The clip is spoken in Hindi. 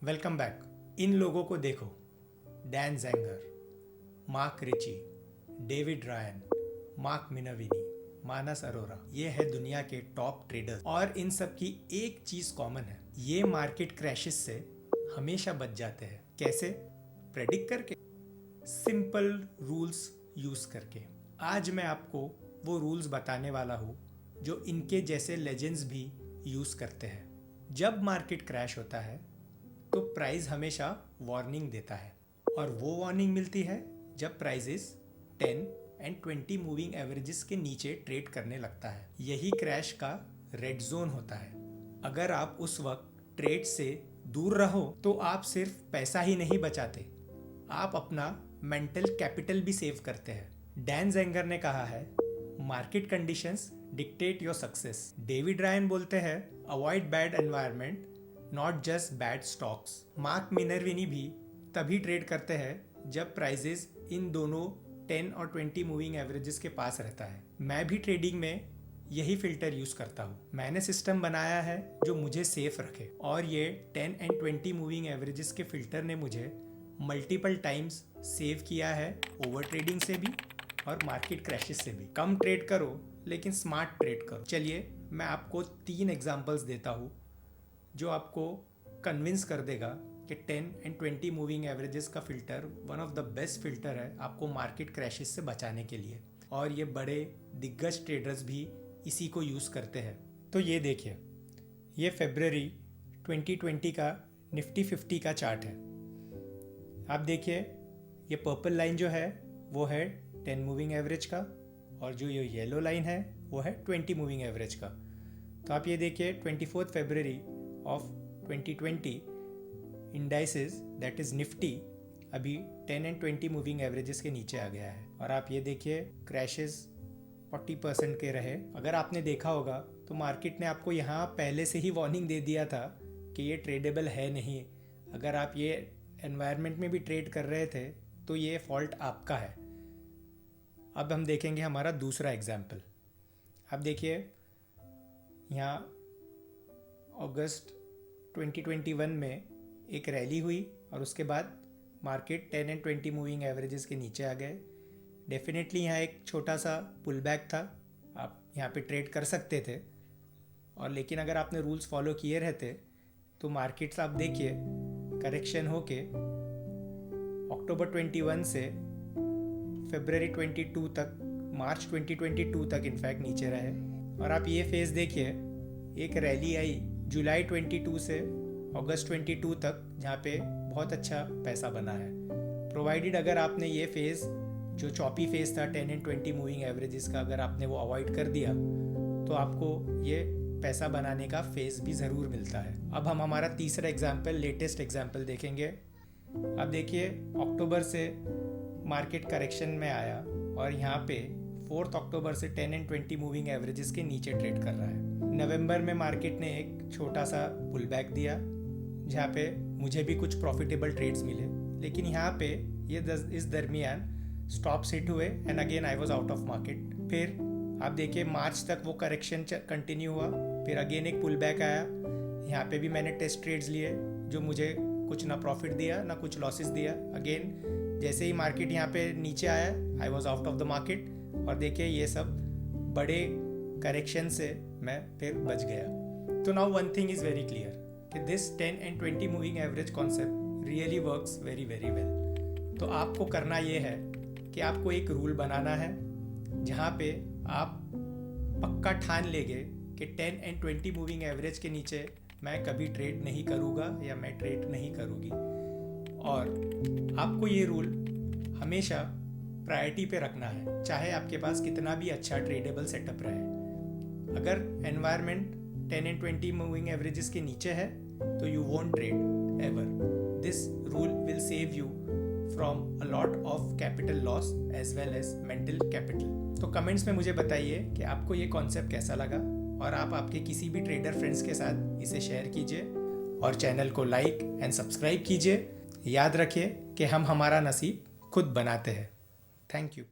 Welcome back. इन लोगों को देखो, Dan Zanger, Mark Ritchie, David Ryan, Mark मिनविनी, मानस अरोरा, ये है दुनिया के टॉप ट्रेडर्स। और इन सब की एक चीज़ कॉमन है, ये मार्केट क्रैशेस से हमेशा बच जाते हैं। कैसे? प्रेडिक्ट करके, सिंपल रूल्स यूज़ करके। आज मैं आपको वो रूल्स बताने वाला हूँ जो इनके जैसे लेजेंड्स भी यूज़ करते हैं। जब मार्केट क्रैश होता है तो प्राइस हमेशा वार्निंग देता है, और वो वार्निंग मिलती है जब प्राइसेस 10 एंड 20 मूविंग एवरेजेस के नीचे ट्रेड करने लगता है। यही क्रैश का रेड जोन होता है। अगर आप उस वक्त ट्रेड से दूर रहो तो आप सिर्फ पैसा ही नहीं बचाते, आप अपना मेंटल कैपिटल भी सेव करते हैं। डैन ज़ेंगर ने कहा है, market conditions dictate your success. David Ryan बोलते हैं, avoid bad environment, not just bad stocks. Mark Minervini भी तभी ट्रेड करते हैं जब प्राइजेस इन दोनों 10 और 20 मूविंग एवरेजेस के पास रहता है। मैं भी ट्रेडिंग में यही फिल्टर यूज़ करता हूँ। मैंने सिस्टम बनाया है जो मुझे सेफ रखे, और ये 10 एंड 20 मूविंग एवरेजेस के फिल्टर ने मुझे मल्टीपल टाइम्स सेव किया है, ओवर ट्रेडिंग से भी और मार्केट क्रैशेस से भी। कम ट्रेड करो लेकिन स्मार्ट ट्रेड करो। चलिए मैं आपको 3 एग्जांपल्स देता हूँ जो आपको कन्विंस कर देगा कि 10 एंड 20 मूविंग एवरेजेस का filter one of the best filter है आपको मार्केट क्रैशेस से बचाने के लिए। और ये बड़े दिग्गज ट्रेडर्स भी इसी को यूज़ करते हैं। तो ये देखिए, ये फरवरी 2020 का निफ्टी 50 का चार्ट है। आप देखिए, ये पर्पल लाइन जो है वो है 10 मूविंग एवरेज का, और जो ये येलो लाइन है वो है 20 मूविंग एवरेज का। तो आप ये देखिए, 24 फरवरी of 2020 indices that is Nifty अभी 10 एंड 20 मूविंग एवरेजेस के नीचे आ गया है। और आप ये देखिए, क्रैशेस 40% के रहे। अगर आपने देखा होगा तो मार्केट ने आपको यहाँ पहले से ही वार्निंग दे दिया था कि ये ट्रेडेबल है नहीं। अगर आप ये एनवायरनमेंट में भी ट्रेड कर रहे थे तो ये फॉल्ट आपका है। अब हम देखेंगे हमारा दूसरा एग्जाम्पल। आप देखिए, यहाँ अगस्त 2021 में एक रैली हुई और उसके बाद मार्केट 10 एंड 20 मूविंग एवरेजेस के नीचे आ गए। डेफिनेटली यहाँ एक छोटा सा पुल बैक था, आप यहाँ पे ट्रेड कर सकते थे, और लेकिन अगर आपने रूल्स फॉलो किए रहते तो मार्केट्स आप देखिए करेक्शन होके अक्टूबर 21 से फरवरी 22 तक, मार्च 2022 तक इनफैक्ट नीचे रहे। और आप ये फेज़ देखिए, एक रैली आई जुलाई 22 से अगस्त 22 तक जहाँ पे बहुत अच्छा पैसा बना है। प्रोवाइडेड अगर आपने ये फेज़ जो चॉपी फेज़ था 10 एंड 20 मूविंग एवरेजेस का, अगर आपने वो अवॉइड कर दिया तो आपको ये पैसा बनाने का फेज़ भी ज़रूर मिलता है। अब हम हमारा तीसरा एग्जाम्पल, लेटेस्ट एग्जाम्पल देखेंगे। अब देखिए, अक्टूबर से मार्केट करेक्शन में आया और यहाँ पे 4 अक्टूबर से 10 एंड 20 मूविंग एवरेजेस के नीचे ट्रेड कर रहा है। नवंबर में मार्केट ने एक छोटा सा पुल बैक दिया जहाँ पे मुझे भी कुछ प्रॉफिटेबल ट्रेड्स मिले, लेकिन यहाँ पे ये इस दरमियान स्टॉप्स हिट हुए and again I was out of market. फिर आप देखिए, मार्च तक वो करेक्शन कंटिन्यू हुआ, फिर अगेन एक पुल बैक आया। यहाँ पे भी मैंने टेस्ट ट्रेड्स लिए जो मुझे कुछ ना प्रॉफिट दिया ना कुछ लॉसेस दिया। अगेन जैसे ही मार्केट यहाँ पे नीचे आया, I was out of the market, और देखिए ये सब बड़े करेक्शन से मैं फिर बच गया। तो now one thing is very clear कि this 10 and 20 moving average concept really works very very well. तो आपको करना ये है कि आपको एक रूल बनाना है जहाँ पे आप पक्का ठान लेंगे कि 10 एंड 20 मूविंग एवरेज के नीचे मैं कभी ट्रेड नहीं करूँगा या मैं ट्रेड नहीं करूँगी। और आपको ये रूल हमेशा प्रायोरिटी पे रखना है, चाहे आपके पास कितना भी अच्छा ट्रेडेबल सेटअप रहे। अगर एनवायरनमेंट 10 एंड 20 मूविंग एवरेजेस के नीचे है तो you won't trade ever. This rule will save you from a lot of capital loss as well as mental capital. तो कमेंट्स में मुझे बताइए कि आपको ये कॉन्सेप्ट कैसा लगा, और आप आपके किसी भी ट्रेडर फ्रेंड्स के साथ इसे शेयर कीजिए, और चैनल को लाइक एंड सब्सक्राइब कीजिए। याद रखिए कि हम हमारा नसीब खुद बनाते हैं। Thank you.